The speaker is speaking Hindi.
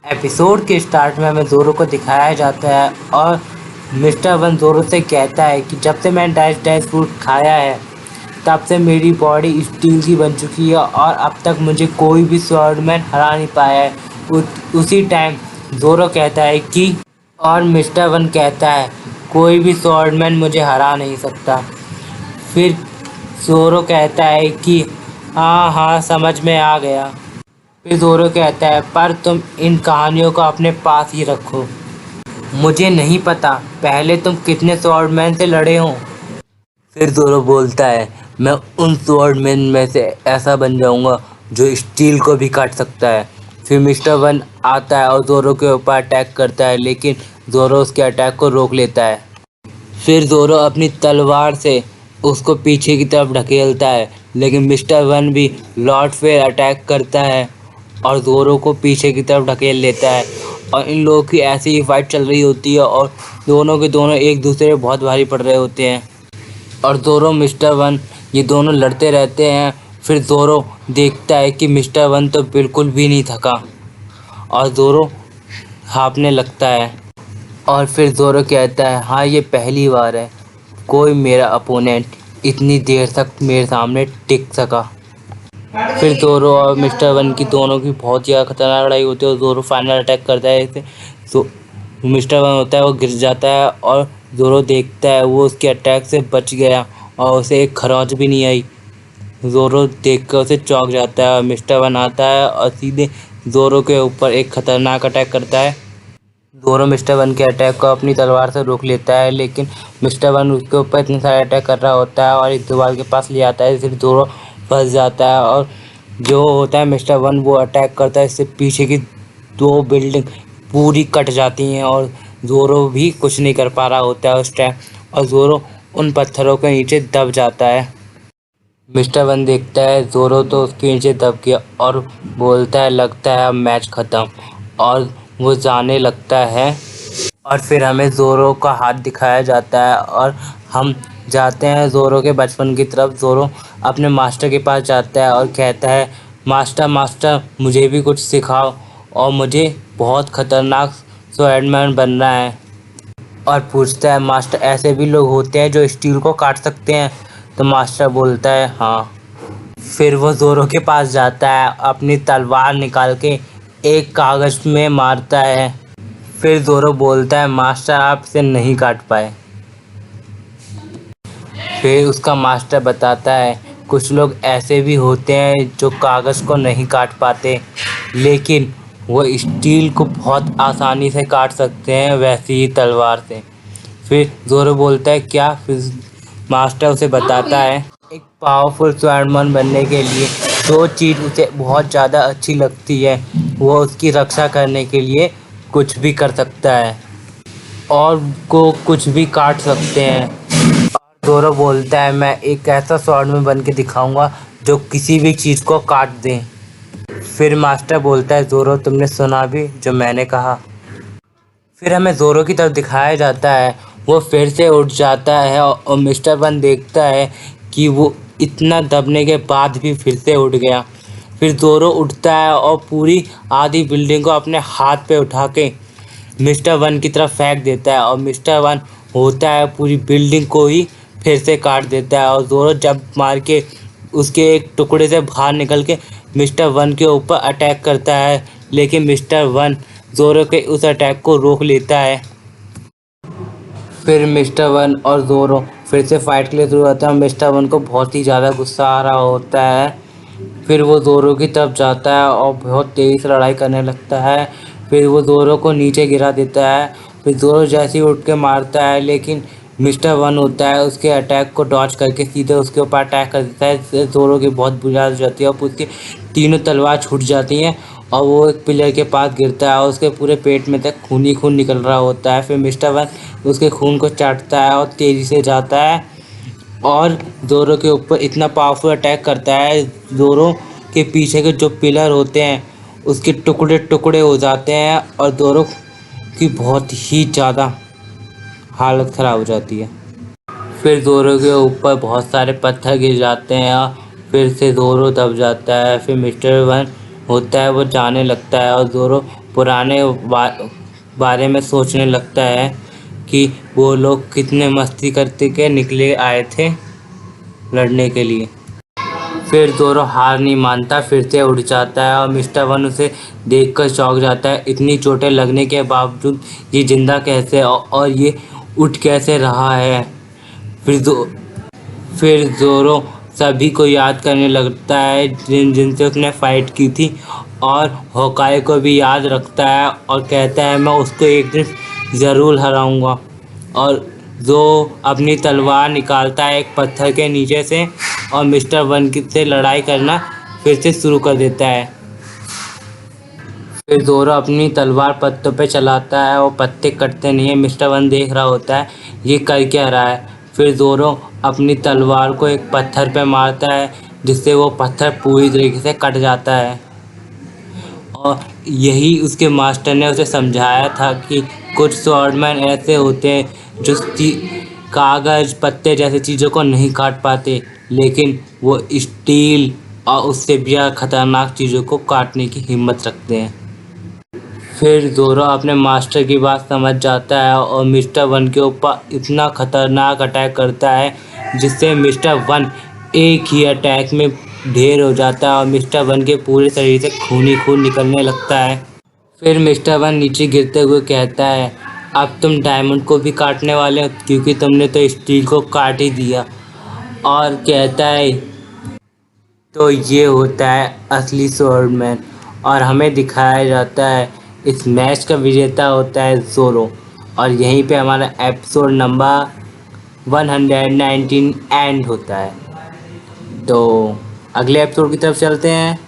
एपिसोड के स्टार्ट में हमें ज़ोरो को दिखाया जाता है और मिस्टर वन ज़ोरो से कहता है कि जब से मैंने डैश डैश फ्रूट खाया है तब से मेरी बॉडी स्टील की बन चुकी है और अब तक मुझे कोई भी स्वॉर्डमैन हरा नहीं पाया है। उसी टाइम ज़ोरो कहता है कि और मिस्टर वन कहता है कोई भी स्वॉर्डमैन मुझे हरा नहीं सकता। फिर ज़ोरो कहता है कि हाँ हाँ समझ में आ गया। फिर ज़ोरो कहता है पर तुम इन कहानियों को अपने पास ही रखो, मुझे नहीं पता पहले तुम कितने स्वॉर्डमैन से लड़े हो। फिर ज़ोरो बोलता है मैं उन स्वॉर्डमैन में से ऐसा बन जाऊंगा जो स्टील को भी काट सकता है। फिर मिस्टर वन आता है और ज़ोरो के ऊपर अटैक करता है, लेकिन ज़ोरो उसके अटैक को रोक लेता है। फिर ज़ोरो अपनी तलवार से उसको पीछे की तरफ ढकेलता है, लेकिन मिस्टर वन भी लॉर्ड फेयर अटैक करता है और ज़ोरो को पीछे की तरफ ढकेल लेता है। और इन लोगों की ऐसी ही फाइट चल रही होती है और दोनों के दोनों एक दूसरे पर बहुत भारी पड़ रहे होते हैं और ज़ोरो मिस्टर वन ये दोनों लड़ते रहते हैं। फिर ज़ोरो देखता है कि मिस्टर वन तो बिल्कुल भी नहीं थका और ज़ोरो हाँफने लगता है। और फिर ज़ोरो कहता है हाँ ये पहली बार है कोई मेरा अपोनेंट इतनी देर तक मेरे सामने टिक सका। फिर ज़ोरो और मिस्टर वन की दोनों की बहुत ज़्यादा खतरनाक लड़ाई होती है और ज़ोरो फाइनल अटैक करता है इसे। तो मिस्टर वन होता है वो गिर जाता है और ज़ोरो देखता है वो उसके अटैक से बच गया और उसे एक खरोंच भी नहीं आई। ज़ोरो देखकर उसे चौंक जाता है और मिस्टर वन आता है और सीधे ज़ोरो के ऊपर एक खतरनाक अटैक करता है। ज़ोरो मिस्टर वन के अटैक को अपनी तलवार से रोक लेता है, लेकिन मिस्टर वन उसके ऊपर इतने सारे अटैक कर रहा होता है और एक दीवार के पास ले आता है, इसलिए ज़ोरो फंस जाता है। और जो होता है मिस्टर वन वो अटैक करता है, इससे पीछे की दो बिल्डिंग पूरी कट जाती हैं और ज़ोरो भी कुछ नहीं कर पा रहा होता है उस टाइम और ज़ोरो उन पत्थरों के नीचे दब जाता है। मिस्टर वन देखता है ज़ोरो तो उसके नीचे दब गया और बोलता है लगता है अब मैच ख़त्म, और वो जाने लगता है। और फिर हमें ज़ोरो का हाथ दिखाया जाता है और हम जाते हैं ज़ोरो के बचपन की तरफ। ज़ोरो अपने मास्टर के पास जाता है और कहता है मास्टर मास्टर मुझे भी कुछ सिखाओ और मुझे बहुत ख़तरनाक स्वॉर्डमैन बनना है। और पूछता है मास्टर ऐसे भी लोग होते हैं जो स्टील को काट सकते हैं? तो मास्टर बोलता है हाँ। फिर वो ज़ोरो के पास जाता है, अपनी तलवार निकाल के एक कागज़ में मारता है। फिर ज़ोरो बोलता है मास्टर आप इसे नहीं काट पाए। फिर उसका मास्टर बताता है कुछ लोग ऐसे भी होते हैं जो कागज़ को नहीं काट पाते, लेकिन वो स्टील को बहुत आसानी से काट सकते हैं वैसी ही तलवार से। फिर ज़ोरो बोलता है क्या? फिर मास्टर उसे बताता है एक पावरफुल स्वॉर्डमैन बनने के लिए जो चीज़ उसे बहुत ज़्यादा अच्छी लगती है वो उसकी रक्षा करने के लिए कुछ भी कर सकता है और को कुछ भी काट सकते हैं। ज़ोरो बोलता है मैं एक ऐसा स्वॉर्डमैन बन के दिखाऊंगा जो किसी भी चीज़ को काट दे। फिर मास्टर बोलता है ज़ोरो तुमने सुना भी जो मैंने कहा। फिर हमें ज़ोरो की तरफ दिखाया जाता है वो फिर से उठ जाता है और मिस्टर वन देखता है कि वो इतना दबने के बाद भी फिर से उठ गया। फिर ज़ोरो उठता है और पूरी आधी बिल्डिंग को अपने हाथ पे उठा के मिस्टर वन की तरफ फेंक देता है और मिस्टर वन होता है पूरी बिल्डिंग को ही फिर से काट देता है। और ज़ोरो जब मार के उसके एक टुकड़े से बाहर निकल के मिस्टर वन के ऊपर अटैक करता है, लेकिन मिस्टर वन ज़ोरो के उस अटैक को रोक लेता है। फिर मिस्टर वन और ज़ोरो फिर से फाइट के लिए शुरू होता है। मिस्टर वन को बहुत ही ज़्यादा गुस्सा आ रहा होता है। फिर वो ज़ोरो की तरफ जाता है और बहुत तेज़ी से लड़ाई करने लगता है। फिर वो ज़ोरो को नीचे गिरा देता है। फिर ज़ोरो जैसे ही उठ के मारता है, लेकिन मिस्टर वन होता है उसके अटैक को डॉज करके सीधे उसके ऊपर अटैक कर देता है, जिससे ज़ोरो की बहुत बुरी हालत हो जाती है और उसकी तीनों तलवार छूट जाती हैं और वो एक पिलर के पास गिरता है और उसके पूरे पेट में तक खून ही खून निकल रहा होता है। फिर मिस्टर वन उसके खून को चाटता है और तेज़ी से जाता है और ज़ोरो के ऊपर इतना पावरफुल अटैक करता है ज़ोरो के पीछे के जो पिलर होते हैं उसके टुकड़े टुकड़े हो जाते हैं और ज़ोरो की बहुत ही ज़्यादा हालत ख़राब हो जाती है। फिर ज़ोरो के ऊपर बहुत सारे पत्थर गिर जाते हैं और फिर से ज़ोरो दब जाता है। फिर मिस्टर वन होता है वो जाने लगता है और ज़ोरो पुराने बारे में सोचने लगता है कि वो लोग कितने मस्ती करते के निकले आए थे लड़ने के लिए। फिर ज़ोरो हार नहीं मानता, फिर से उठ जाता है और मिस्टर वन उसे देखकर चौंक जाता है। इतनी चोटें लगने के बावजूद ये जिंदा कैसे और ये उठ कैसे रहा है। फिर ज़ोरो सभी को याद करने लगता है जिनसे उसने फाइट की थी और होकाई को भी याद रखता है और कहता है मैं उसको एक दिन ज़रूर हराऊंगा। और जो अपनी तलवार निकालता है एक पत्थर के नीचे से और मिस्टर वन से लड़ाई करना फिर से शुरू कर देता है। फिर ज़ोरो अपनी तलवार पत्तों पे चलाता है और पत्ते कटते नहीं है। मिस्टर वन देख रहा होता है ये कर क्या रहा है। फिर ज़ोरो अपनी तलवार को एक पत्थर पे मारता है जिससे वो पत्थर पूरी तरीके से कट जाता है। और यही उसके मास्टर ने उसे समझाया था कि कुछ स्वॉर्डमैन ऐसे होते हैं जो कागज़ पत्ते जैसी चीज़ों को नहीं काट पाते, लेकिन वो स्टील और उससे भी खतरनाक चीज़ों को काटने की हिम्मत रखते हैं। फिर ज़ोरो अपने मास्टर की बात समझ जाता है और मिस्टर वन के ऊपर इतना खतरनाक अटैक करता है जिससे मिस्टर वन एक ही अटैक में ढेर हो जाता है और मिस्टर वन के पूरे शरीर से खून ही खून निकलने लगता है। फिर मिस्टर वन नीचे गिरते हुए कहता है अब तुम डायमंड को भी काटने वाले हो क्योंकि तुमने तो स्टील को काट ही दिया। और कहता है तो ये होता है असली स्वॉर्डमैन। और हमें दिखाया जाता है इस मैच का विजेता होता है ज़ोरो। और यहीं पे हमारा एपिसोड नंबर 119 एंड होता है। तो अगले एपिसोड की तरफ चलते हैं।